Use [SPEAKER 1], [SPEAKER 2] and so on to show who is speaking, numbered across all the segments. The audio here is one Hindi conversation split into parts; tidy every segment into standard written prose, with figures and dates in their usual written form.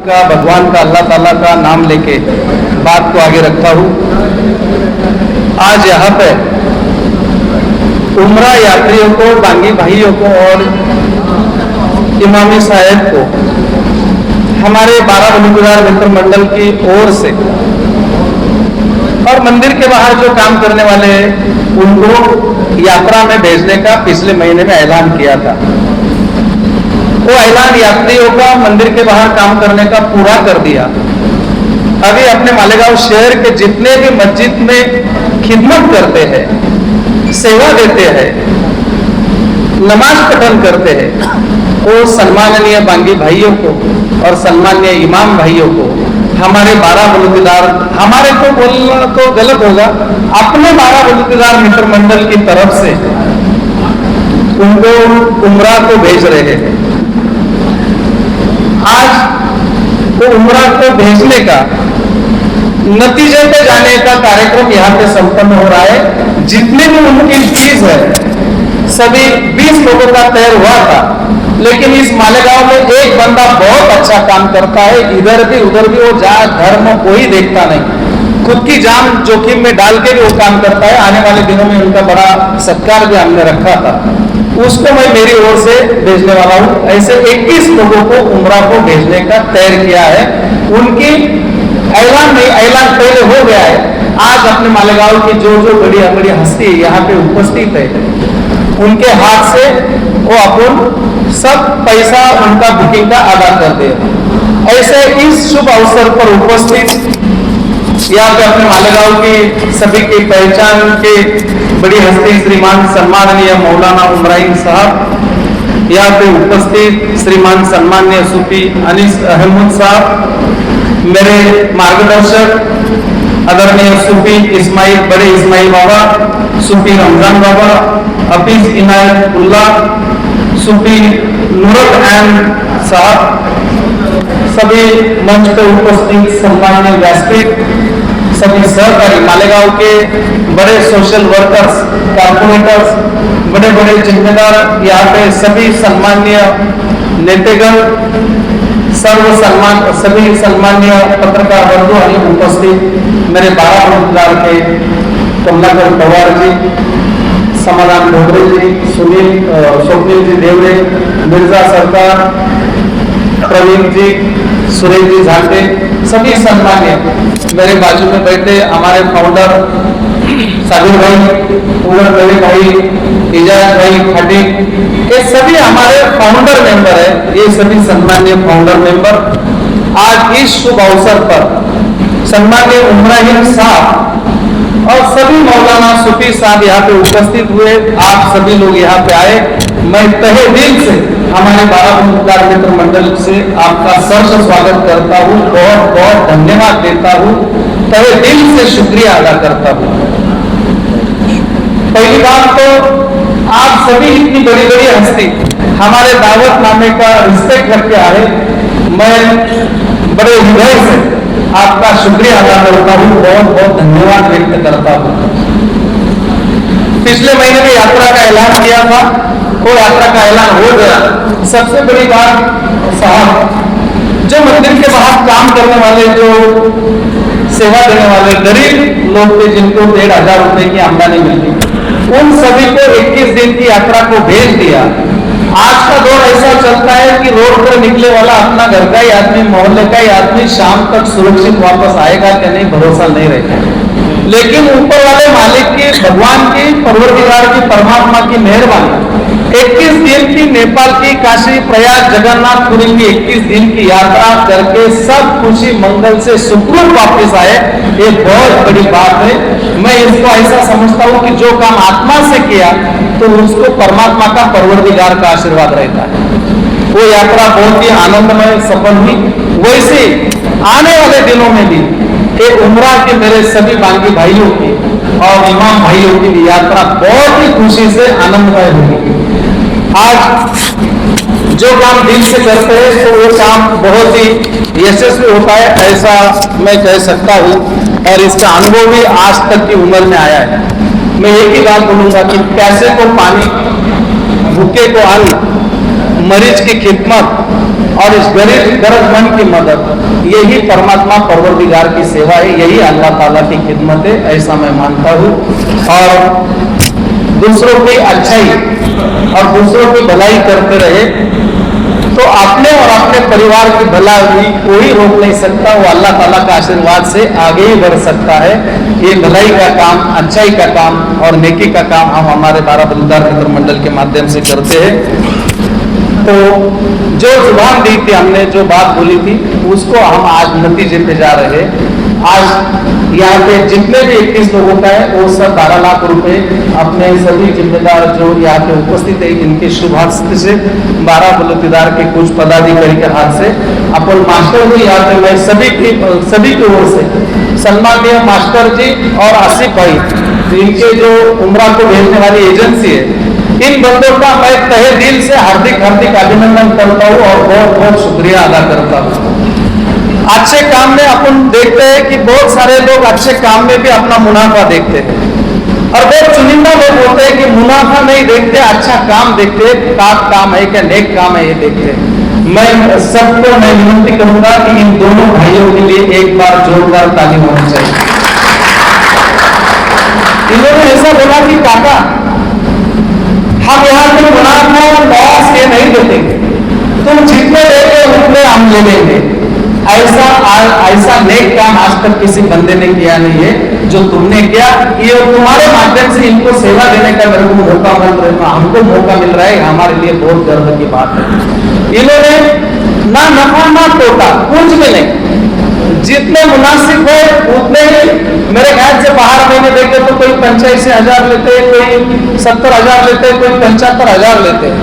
[SPEAKER 1] का भगवान का अल्लाह ताला का नाम लेके बात को आगे रखता हूँ। आज यहाँ पे उम्रा यात्रियों को, बांगी भाइयों को और इमामी साहब को हमारे 12 बलुतेदार मित्र मंडल की ओर से और मंदिर के बाहर जो काम करने वाले हैं उनको यात्रा में भेजने का पिछले महीने में ऐलान किया था। वो ऐलान यात्रियों का मंदिर के बाहर काम करने का पूरा कर दिया। अभी अपने मालेगांव शहर के जितने भी मस्जिद में खिदमत करते हैं, सेवा देते हैं, नमाज पठन करते हैं, वो सम्माननीय बांगी भाइयों को और सम्माननीय इमाम भाइयों को हमारे 12 बलुतेदार, हमारे को बोलना तो गलत होगा, अपने 12 बलुतेदार मित्र मंडल की तरफ से उनको उम्रा को भेज रहे हैं। आज वो उम्रा को भेजने का, नतीजे पे जाने का कार्यक्रम यहाँ पे संपन्न हो रहा है। जितने भी उनकी फीस है सभी 20 लोगों का तय हुआ था, लेकिन इस मालेगांव में एक बंदा बहुत अच्छा काम करता है, इधर भी उधर भी, वो जात धर्म कोई देखता नहीं, खुद की जान जोखिम में डाल के भी वो काम करता है। आने वाले दिनों में उनका बड़ा सत्कार भी हमने रखा था, उसको मैं मेरी ओर से भेजने वाला हूं। ऐसे 21 लोगों को उम्रा को भेजने का तय किया है। उनकी ऐलान नहीं, ऐलान पहले हो गया है। आज अपने मालेगांव की जो जो बड़ी बड़ी हस्ती यहाँ पे उपस्थित है, उनके हाथ से वो अपन सब पैसा उनका बुकिंग का अदा कर दे। ऐसे इस शुभ अवसर पर उपस्थित यहाँ पे अपने मालेगांव की सभी की पहचान के बड़ी हस्ती श्रीमान सम्माननीय मौलाना उमराइन साहब, यहाँ पे उपस्थित श्रीमान सम्माननीय सूफी अनीस अहमद साहब, मेरे मार्गदर्शक आदरणीय सूफी इस्माइल, बड़े इस्माइल बाबा, सूफी रमजान बाबा, हफीज इनायतुल्लाह, सूफी नूरत अहमद साहब, सभी मंच पर उपस्थित सम्माननीय व्यासपीठ, सभी सहकारी मालेगांव के बड़े सोशल वर्कर्स, कारपोरेटर्स, बड़े बड़े जिम्मेदार, यहाँ पे सभी सम्माननीय नेतागण, सभी सम्मान्य पत्रकार बंधु आणि उपस्थित मेरे 12 बलुतेदार के कमलाकर पवार जी, समाधान ढोबरे जी, स्वप्निल जी देवरे, मिर्जा सरकार, प्रवीण जी, सुरेश जी झांटे, सभी सम्मान्य मेरे बाजू में बैठे हमारे फाउंडर साबिर भाई, उमर मेरे भाई, इजाज भाई खाटी, ये सभी हमारे फाउंडर मेंबर है। ये सभी सम्मान्य फाउंडर मेंबर आज इस शुभ अवसर पर सम्मान्य उमराइन साहब और सभी मौलाना सूफी साहब यहाँ पे उपस्थित हुए। आप सभी लोग यहाँ पे आए, मैं तहे दिल से हमारे 12 बलुतेदार मित्र मंडल से आपका सहर्ष स्वागत करता हूँ, बहुत बहुत धन्यवाद देता हूँ, तहे दिल से शुक्रिया अदा करता हूँ। पहली बात तो आप सभी इतनी बड़ी बड़ी हस्ती हमारे दावतनामे का रिस्पेक्ट करके आए, मैं बड़े हृदय से आपका शुक्रिया अदा करता हूँ, बहुत बहुत धन्यवाद व्यक्त करता हूँ। पिछले महीने में यात्रा का ऐलान किया था, वो यात्रा का ऐलान हो गया। सबसे बड़ी बात साहब, जो मंदिर के बाहर काम करने वाले, जो सेवा देने वाले गरीब लोग थे जिनको 1500 रुपए की आमदनी मिलती, उन सभी को 21 दिन की यात्रा को भेज दिया। आज का दौर ऐसा चलता है कि रोड पर निकले वाला अपना घर का ही आदमी, मोहल्ले का ही आदमी शाम तक सुरक्षित वापस आएगा कि नहीं, भरोसा नहीं रहता। लेकिन ऊपर वाले मालिक की, भगवान की, परवरदिगार की, परमात्मा की मेहरबानी, 21 दिन की नेपाल की काशी प्रयाग जगन्नाथपुरी की 21 दिन की यात्रा करके सब खुशी मंगल से सुखरूप वापस आए, ये बहुत बड़ी बात है। मैं इसको ऐसा समझता हूँ कि जो काम आत्मा से किया तो उसको परमात्मा का, परवरदिगार का आशीर्वाद रहता है। वो यात्रा बहुत ही आनंदमय सफल हुई। वैसे आने वाले दिनों में भी एक उम्रा के मेरे सभी बांगी भाइयों की और इमाम भाइयों की भी यात्रा बहुत ही खुशी से आनंदमय होगी। आज जो काम दिल से करते हैं तो वो काम बहुत ही यशस्वी होता है, ऐसा मैं कह सकता हूँ, और इसका अनुभव भी आज तक की उम्र में आया है। मैं एक ही बात बोलूंगा कि प्यासे को पानी, भूखे को अन्न, मरीज की खिदमत और इस गरीब गरजमंद की मदद, यही परमात्मा परवरदिगार की सेवा है, यही अल्लाह ताला की खिदमत है, ऐसा मैं मानता हूँ। और दूसरों की अच्छाई और दूसरों की भलाई करते रहे तो अपने और अपने परिवार की भलाई कोई रोक नहीं सकता, वो अल्लाह ताला का आशीर्वाद से आगे ही बढ़ सकता है। ये भलाई का काम, अच्छाई का काम और नेकी का काम हम हमारे बाराबंकीदार मित्र मंडल के माध्यम से करते हैं। तो जो जुबान दी थी हमने, जो बात बोली थी, उसको हम आज नतीजे पे जा रहे हैं। आज यहाँ पे जितने भी 21 लोगों का है वो सब 12 लाख रुपए अपने सभी जिम्मेदार जो यहाँ पे उपस्थित है इनके शुभ हस्त से, 12 बलूतीदार के कुछ पदाधिकारी के हाथ से, अपन मास्टर जी यहाँ पे मैं सभी की ओर से सम्माननीय मास्टर जी और आसिफ भाई, इनके जो उम्रा को भेजने वाली एजेंसी है, इन बंदों का मैं तहे दिल से हार्दिक अभिनंदन करता हूँ और बहुत बहुत शुक्रिया अदा करता हूँ। अच्छे काम में अपन देखते हैं कि बहुत सारे लोग अच्छे काम में भी अपना मुनाफा देखते हैं और बहुत चुनिंदा लोग होते हैं कि मुनाफा नहीं देखते, अच्छा काम देखते, काम है क्या नेक काम है ये देखते हैं। मैं सबको मैं विनती करूंगा कि इन दोनों भाइयों के लिए एक बार जोरदार ताली होनी चाहिए। इन्होंने ऐसा बोला कि काका हम यहाँ पे मुनाफा लॉस ये नहीं देते, तुम जितने देते उतने हम ले लेंगे। ऐसा नेक काम आज तक किसी बंदे ने किया नहीं है जो तुमने किया। ये तुम्हारे माध्यम से इनको सेवा देने का मेरे को मौका मिल रहा है, हमको मौका मिल रहा है, हमारे लिए बहुत गर्व की बात है। इन्होंने ना नफा ना तोटा कुछ भी नहीं, जितने मुनासिब है उतने ही। मेरे ख्याल से बाहर मैंने देखे तो कोई 85,000 लेते, कोई 70,000 लेते, कोई 75,000 लेते,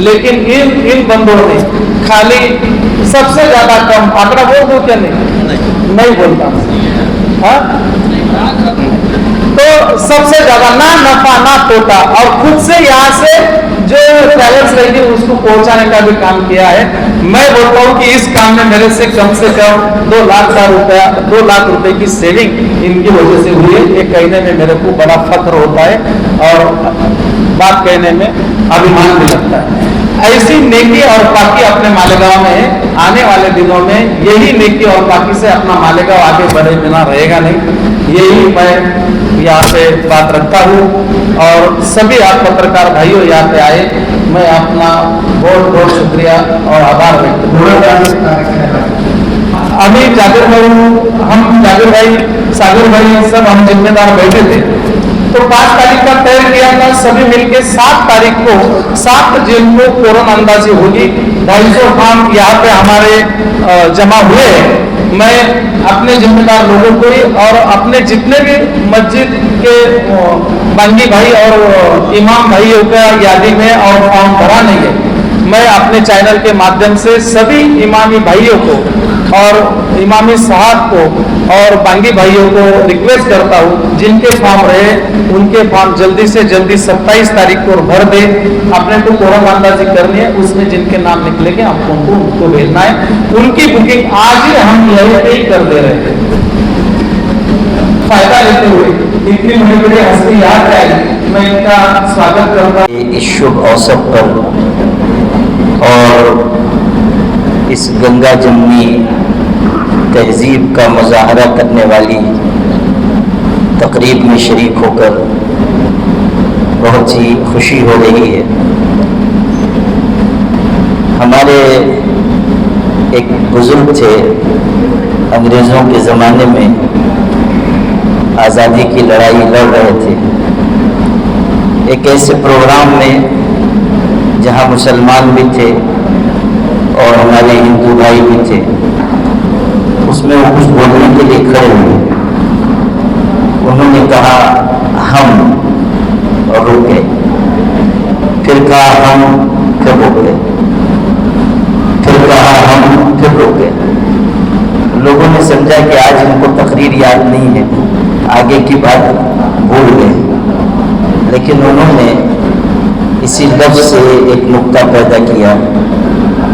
[SPEAKER 1] लेकिन इन बंदों ने खाली सबसे ज्यादा कम आंकड़ा बोल दो क्या? नहीं बोलता। हाँ, तो सबसे ज्यादा ना नफा ना तोटा और खुद से यहाँ से जो ट्रैवल्स रहेगी उसको पहुंचाने का भी काम किया है। मैं बोलता हूँ कि इस काम में मेरे से कम 2 लाख रुपए की सेविंग इनकी वजह से हुई है। ये कहने में मेरे को बड़ा फख्र होता है और बात कहने में अभिमान भी लगता है। ऐसी नेकी और पाकी अपने मालेगांव में है। आने वाले दिनों में यही नेकी और पाकी से अपना मालेगांव आगे बढ़े बिना रहेगा नहीं, यही मैं यहाँ पे बात रखता हूँ। और सभी आप पत्रकार भाइयों यहाँ पे आए, मैं अपना बहुत बहुत शुक्रिया और आभार व्यक्त करता हूँ। अभी जाकिर भाई सागर भाई सब हम जिम्मेदार बैठे थे तो 5 तारीख का तय किया था, सभी मिलकर 7 तारीख को 7 जेल को कोरोना अंदाजी होगी। 250 फॉर्म यहाँ पे हमारे जमा हुए हैं। मैं अपने जिम्मेदार लोगों को ही और अपने जितने भी मस्जिद के बांगी भाई और इमाम भाइयों का यादी में और फॉर्म भरा नहीं है, मैं अपने चैनल के माध्यम से सभी इमामी भाइयों को और इमामी साहब को और बांगी भाइयों को रिक्वेस्ट करता हूँ, जिनके फॉर्म रहे उनके फॉर्म जल्दी से जल्दी 27 तारीख को भर दे। अपने को कोरोना अंदाजी करनी है, उसमें जिनके नाम निकलेंगे हमको उनको भेजना है। उनकी बुकिंग आज ही हम यहीं पे ही कर दे रहे हैं। फायदा लेते हुए इतनी बड़ी हस्ती याद आई, मैं इनका स्वागत करता हूँ
[SPEAKER 2] इस शुभ अवसर पर और इस गंगा जमनी तहजीब का मुजाहरा करने वाली तकरीब में शरीक होकर बहुत ही खुशी हो रही है। हमारे एक बुजुर्ग थे, अंग्रेज़ों के ज़माने में आज़ादी की लड़ाई लड़ रहे थे। एक ऐसे प्रोग्राम में जहां मुसलमान भी थे और हमारे हिंदू भाई भी थे, उसमें वो कुछ बोलने के लिए खड़े हुए। उन्होंने कहा हम, और रुके, फिर कहा हम, फिर रुके, फिर कहा हम, फिर रुके। लोगों ने समझा कि आज इनको तकरीर याद नहीं है, आगे की बात भूल गए, लेकिन उन्होंने इसी लफ्ज़ से एक नुक्ता पैदा किया।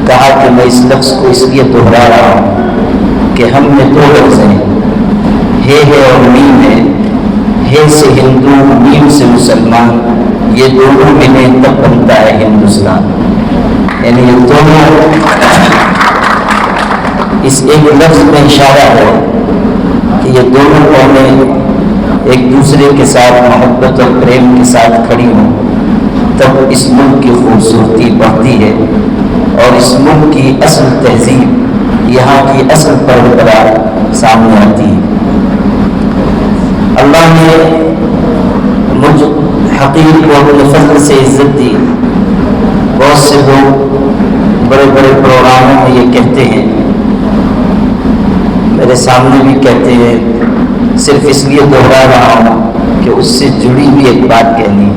[SPEAKER 2] कहा कि मैं इस लफ्ज़ को इसलिए दोहरा रहा हूँ कि हम में 2 लफ्ज़ हैं, हे और मीम है। हे से हिंदू, मीम से मुसलमान, ये दोनों मिले तब बनता है हिंदुस्तान। यानी ये दोनों इस एक लफ्ज में इशारा है कि ये दोनों कौमें एक दूसरे के साथ मोहब्बत और प्रेम के साथ खड़ी हों, तब इस मुल्क की खूबसूरती बढ़ती है और इस मुल्क की असल तहजीब, यहाँ की असल परंपरा सामने आती है। अल्लाह ने मुझ हकीर को अपने फजल से इज्जत दी। बहुत से लोग बड़े बड़े प्रोग्रामों में ये कहते हैं, मेरे सामने भी कहते हैं, सिर्फ इसलिए दोहरा रहा हूँ कि उससे जुड़ी हुई एक बात कहनी है।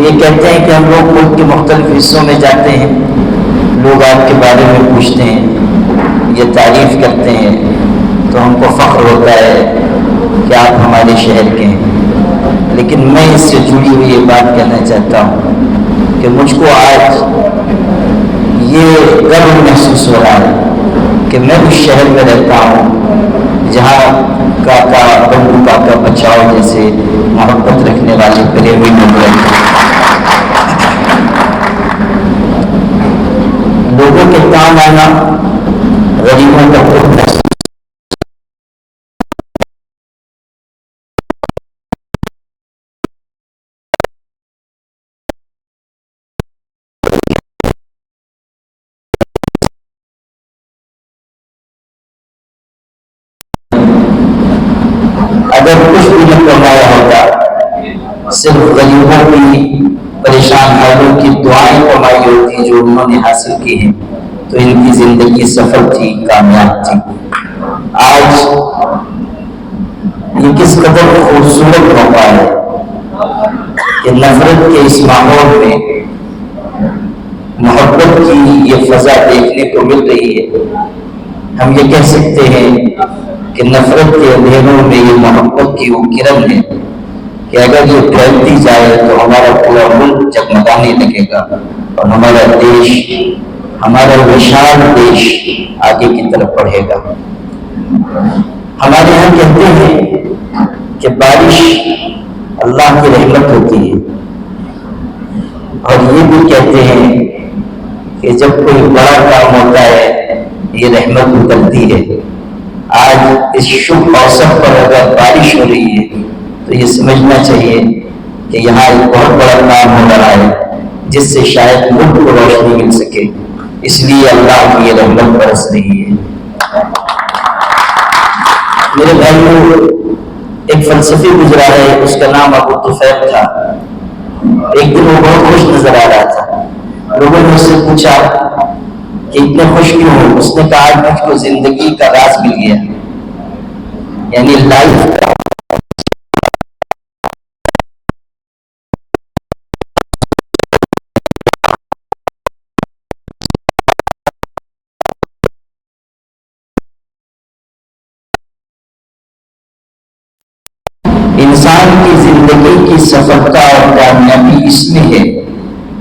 [SPEAKER 2] ये कहते हैं कि हम लोग मुल्क के मुख्तलिफ हिस्सों में जाते हैं, लोग आपके बारे में पूछते हैं, ये तारीफ करते हैं, तो हमको फ़ख्र होता है कि आप हमारे शहर के हैं। लेकिन मैं इससे जुड़ी हुई ये बात कहना चाहता हूँ कि मुझको आज ये गर्व महसूस हो रहा है कि मैं उस शहर में रहता हूँ जहाँ काका बंधु काका बचाओ जैसे मोहब्बत रखने वाले प्रेमी लोग रहते हैं। लोगों के काम आना, गरीबों का दुख महसूस, अगर कुछ भी न कमाया होता, सिर्फ गरीबों की परेशान हालों की दुआएं कमाई होती जो उन्होंने हासिल की हैं, तो इनकी जिंदगी सफल थी, कामयाब थी। आज ये किस कदर खूबसूरत मौका है कि नफरत के इस माहौल में मोहब्बत की ये फजा देखने को मिल रही है। हम ये कह सकते हैं कि नफरत के अंधेरों में ये मोहब्बत की वो किरण है कि अगर ये फैलती जाए तो हमारा पूरा मुल्क जगमगाने लगेगा और हमारा देश, हमारा विशाल देश आगे की तरफ बढ़ेगा। हमारे यहाँ कहते हैं कि बारिश अल्लाह की रहमत होती है, और ये भी कहते हैं कि जब कोई बड़ा काम होता है ये रहमत उतरती है। आज इस शुभ अवसर पर अगर बारिश हो रही है तो ये समझना चाहिए कि यहाँ एक बहुत बड़ा काम हो रहा है जिससे शायद मुल्क को रोशनी मिल सके, इसलिए अल्लाह की ये रहमत बरस रही है। मेरे भाइयों, एक फलसफी गुजरा है, उसका नाम अबू तुफैल था। एक दिन वो बहुत खुश नजर आ रहा था। लोगों ने उससे पूछा कि इतने खुश क्यों हो? उसने कहा आज मुझको जिंदगी का राज मिल गया, यानी लाइफ का। इंसान की जिंदगी की सफलता और कामयाबी इसमें है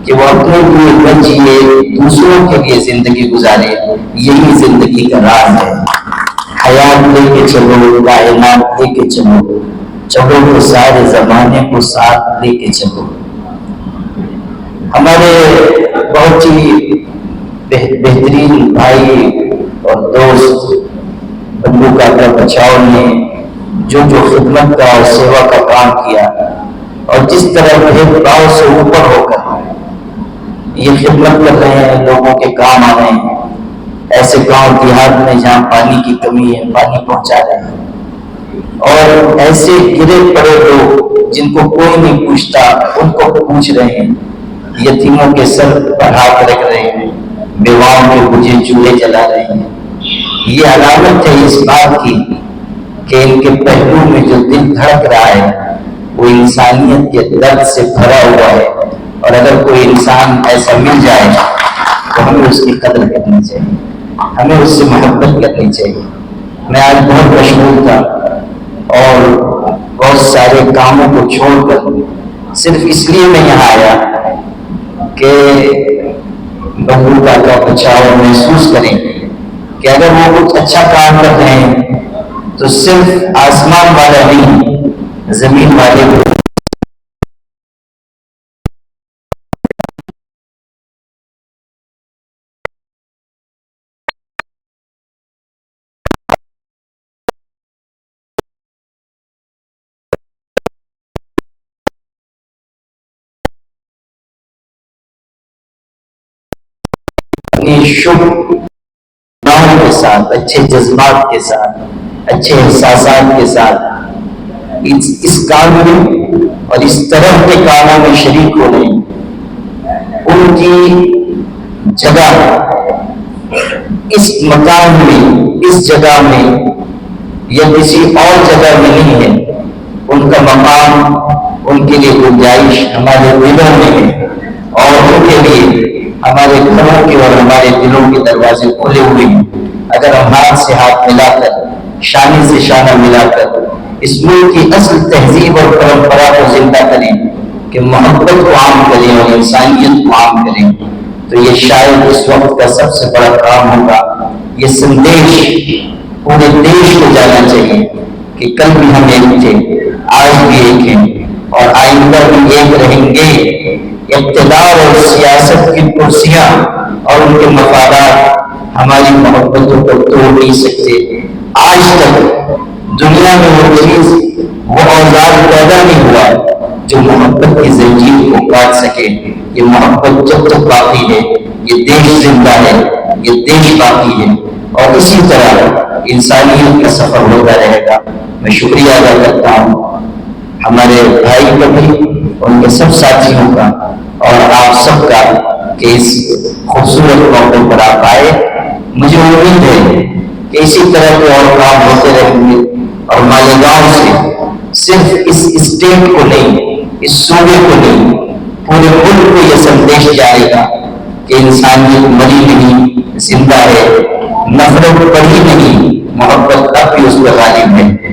[SPEAKER 2] कि वो अपने लिए न जिए, दूसरों के लिए जिंदगी गुजारे। यही जिंदगी का राज है। हयात लेके चलो, कायनात लेके चलो, चलो तो सारे जमाने को साथ लेके चलो। हमारे बहुत ही बेहतरीन भाई और दोस्त बंधु काका बचाओ ने जो जो खिदमत का और सेवा का काम किया, और जिस तरह भेदभाव से ऊपर होकर ये खिदमत कर रहे हैं, लोगों के काम आ रहे हैं। ऐसे गांव देहात में जहां पानी की कमी है, पानी पहुंचा रहे हैं, और ऐसे गिरे पड़े लोग जिनको कोई नहीं पूछता, उनको पूछ रहे हैं। यतीमों के सर पर हाथ रख रहे हैं, बेवाओं के बुझे चूल्हे जला रहे हैं। ये अलामत है इस बात की कि इनके पहलू में जो दिल धड़क रहा है वो इंसानियत के दर्द से भरा हुआ है। और अगर कोई इंसान ऐसा मिल जाए तो हमें उसकी कदर करनी चाहिए, हमें उससे मोहब्बत करनी चाहिए। मैं आज बहुत मशगूल था और बहुत सारे कामों को छोड़कर सिर्फ इसलिए मैं यहाँ आया कि बंधु काका बचाओ महसूस करें कि अगर वो कुछ अच्छा काम कर रहे हैं तो सिर्फ आसमान वाला नहीं, जमीन वाले शुभ भावनाओं के साथ, अच्छे जज्बात के साथ, अच्छे एहसासात के साथ इस काम में और इस तरह के कामों में शरीक हो रहे हैं, उनकी जगह इस मकान में, इस जगह में या किसी और जगह में नहीं है। उनका मकाम, उनके लिए गुंजाइश हमारे दिलों में है और उनके लिए हमारे घरों के और हमारे दिलों के दरवाजे खुले हुए हैं। अगर हम हाथ से हाथ मिलाकर, शानी से शाना मिलाकर इस मुल्क की असल तहजीब और परंपरा को जिंदा करें कि मोहब्बत को आम करें और इंसानियत को आम करें, तो ये शायद इस वक्त का सबसे बड़ा काम होगा। ये संदेश पूरे देश को जाना चाहिए कि कल भी हम एक थे, आज भी एक हैं और आइंदा भी एक रहेंगे। इक़्तिदार और सियासत की कुर्सियां और उनके मफादात हमारी मोहब्बतों को तोड़ नहीं सकते। आज तक दुनिया में वो चीज, वो औजार पैदा नहीं हुआ जो मोहब्बत की जंजीर को काट सके। ये मोहब्बत जब तक बाकी है, ये देश जिंदा है, ये देश बाकी है और इसी तरह इंसानियत का सफर होता रहेगा। मैं शुक्रिया अदा करता हूँ हमारे भाई का भी, उनके सब साथियों का और आप सबका कि इस खूबसूरत मौके पर आप आए। मुझे उम्मीद है कि इसी तरह के और काम होते रहेंगे और मालेगांव से सिर्फ इस स्टेट को नहीं, इस सूबे को नहीं, पूरे मुल्क को यह संदेश जाएगा कि इंसानियत मरी नहीं, जिंदा है, नफरत बढ़ी नहीं, मोहब्बत अब भी उस पर गालिब है।